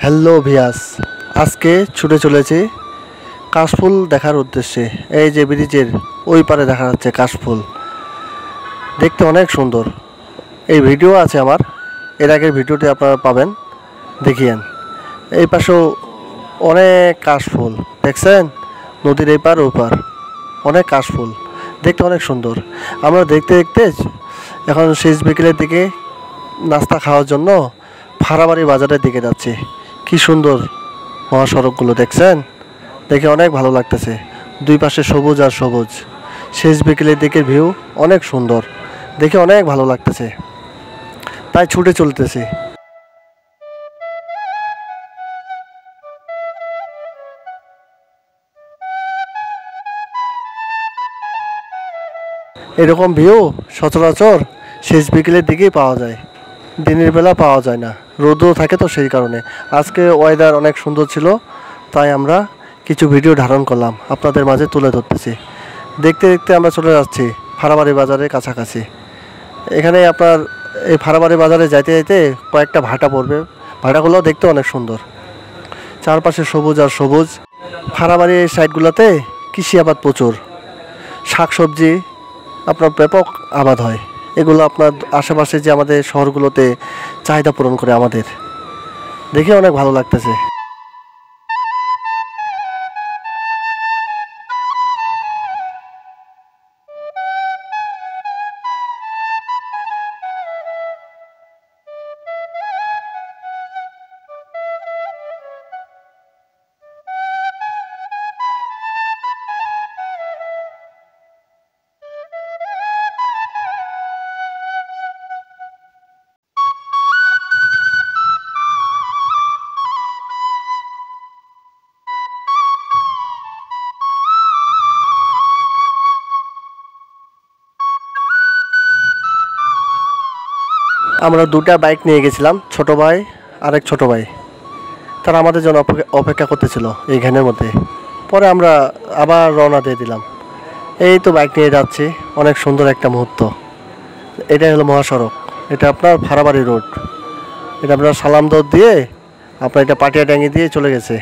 Hello ভিয়াস, আজকে ছুটে চলেছি কাশফুল দেখার উদ্দেশ্যে। এই যে ব্রিজের ওই পারে দেখা যাচ্ছে কাশফুল, দেখতে অনেক সুন্দর। এই ভিডিও আছে আমার, এর আগের ভিডিওটি আপনারা পাবেন, দেখিয়েন। এই পাশেও অনেক কাশফুল দেখছেন, নদীর এই পার ওই পার অনেক কাশফুল, দেখতে অনেক সুন্দর। আমরা দেখতে দেখতে এখন শেষ বিকেলের দিকে নাস্তা খাওয়ার জন্য ফাড়াবাড়ি বাজারের দিকে যাচ্ছি। কি সুন্দর মহাসড়কগুলো দেখছেন, দেখে অনেক ভালো লাগতেছে। দুই পাশে সবুজ আর সবুজ, শেষ বিকেলের দিকের ভিউ অনেক সুন্দর, দেখে অনেক ভালো লাগতেছে, তাই ছুটে চলতেছি। এরকম ভিউ সচরাচর শেষ বিকেলের দিকেই পাওয়া যায়, দিনের বেলা পাওয়া যায় না, রোদও থাকে তো সেই কারণে। আজকে ওয়েদার অনেক সুন্দর ছিল, তাই আমরা কিছু ভিডিও ধারণ করলাম, আপনাদের মাঝে তুলে ধরতেছি। দেখতে দেখতে আমরা চলে যাচ্ছি ফাড়াবাড়ি বাজারের কাছাকাছি। এখানে আপনার এই ফাড়াবাড়ি বাজারে যাইতে যাইতে কয়েকটা ভাটা পড়বে, ভাটাগুলো দেখতে অনেক সুন্দর, চারপাশে সবুজ আর সবুজ। ফাড়াবাড়ির এই সাইডগুলোতে কৃষি আবাদ প্রচুর, শাকসবজি আপনার ব্যাপক আবাদ হয়। এগুলো আপনার আশেপাশে যে আমাদের শহরগুলোতে চাহিদা পূরণ করে আমাদের, দেখে অনেক ভালো লাগতেছে। আমরা দুটা বাইক নিয়ে গেছিলাম, ছোট ভাই আর এক ছোটো ভাই, তারা আমাদের জন্য অপেক্ষা করতেছিল এই ঘ্যানের মধ্যে। পরে আমরা আবার রওনা দিয়ে দিলাম। এই তো বাইক নিয়ে যাচ্ছি, অনেক সুন্দর একটা মুহূর্ত। এটাই হলো মহাসড়ক, এটা আপনার ফাড়াবাড়ি রোড। এটা আপনার সালামদৌড় দিয়ে আপনার এটা পাটিয়াডাঙ্গি দিয়ে চলে গেছে।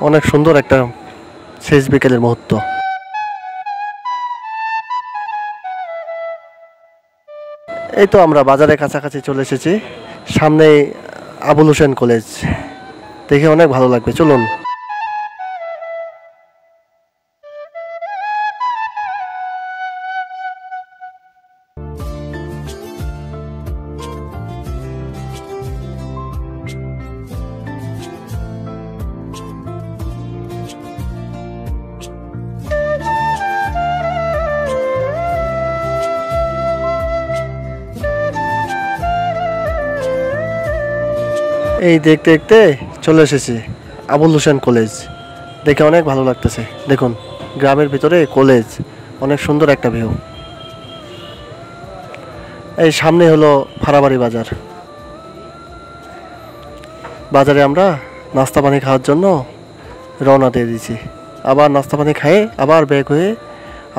অনেক সুন্দর একটা শেষ বিকেলের মুহূর্ত। এই তো আমরা বাজারের কাছাকাছি চলে এসেছি, সামনে আবুল হোসেন কলেজ, দেখে অনেক ভালো লাগবে, চলুন। এই দেখতে দেখতে চলে এসেছি আবুল হোসেন কলেজ, দেখে অনেক ভালো লাগতেছে। দেখুন, গ্রামের ভিতরে কলেজ, অনেক সুন্দর একটা ভিউ। এই সামনে হলো ফাড়াবাড়ি বাজার। বাজারে আমরা নাস্তা পানি খাওয়ার জন্য রওনা দিয়ে দিয়েছি। আবার নাস্তা পানি খেয়ে আবার ব্যাক হয়ে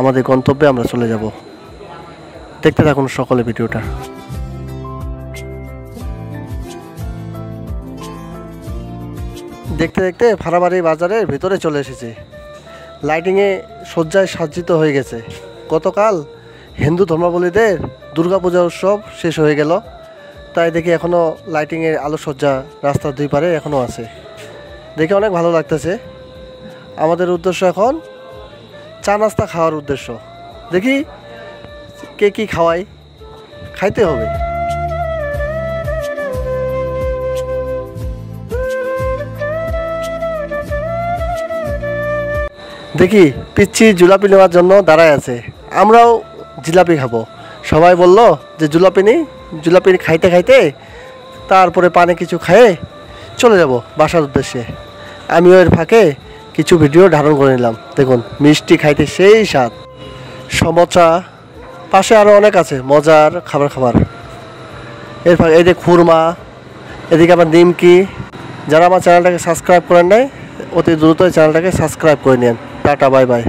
আমাদের গন্তব্যে আমরা চলে যাব। দেখতে থাকুন সকলে ভিডিওটা। দেখতে দেখতে ফাড়াবাড়ি বাজারের ভিতরে চলে এসেছি। লাইটিংয়ে সজ্জায় সজ্জিত হয়ে গেছে। গতকাল হিন্দু ধর্মাবলম্বীদের দুর্গাপূজা উৎসব শেষ হয়ে গেল, তাই দেখি এখনও লাইটিংয়ের আলোকসজ্জা রাস্তার দুই পারে এখনও আছে, দেখে অনেক ভালো লাগতেছে। আমাদের উদ্দেশ্য এখন চা নাস্তা খাওয়ার উদ্দেশ্য। দেখি কে কী খাওয়াই, খাইতে হবে। দেখি পিচ্ছি জিলাপি নেওয়ার জন্য দাঁড়ায় আছে, আমরাও জিলাপি খাবো। সবাই বলল যে জিলাপি খাইতে খাইতে তারপরে পানি কিছু খেয়ে চলে যাব বাসার উদ্দেশ্যে। আমিও এর ফাঁকে কিছু ভিডিও ধারণ করে নিলাম। দেখুন, মিষ্টি খাইতে সেই স্বাদ, সমোসা, পাশে আরও অনেক আছে মজার খাবার। এর ফাঁকে এই যে খুরমা, এদিকে আবার নিমকি। যারা আমার চ্যানেলটাকে সাবস্ক্রাইব করেন নাই, অতি দ্রুত চ্যানেলটাকে সাবস্ক্রাইব করে নেন। Tata, bye bye.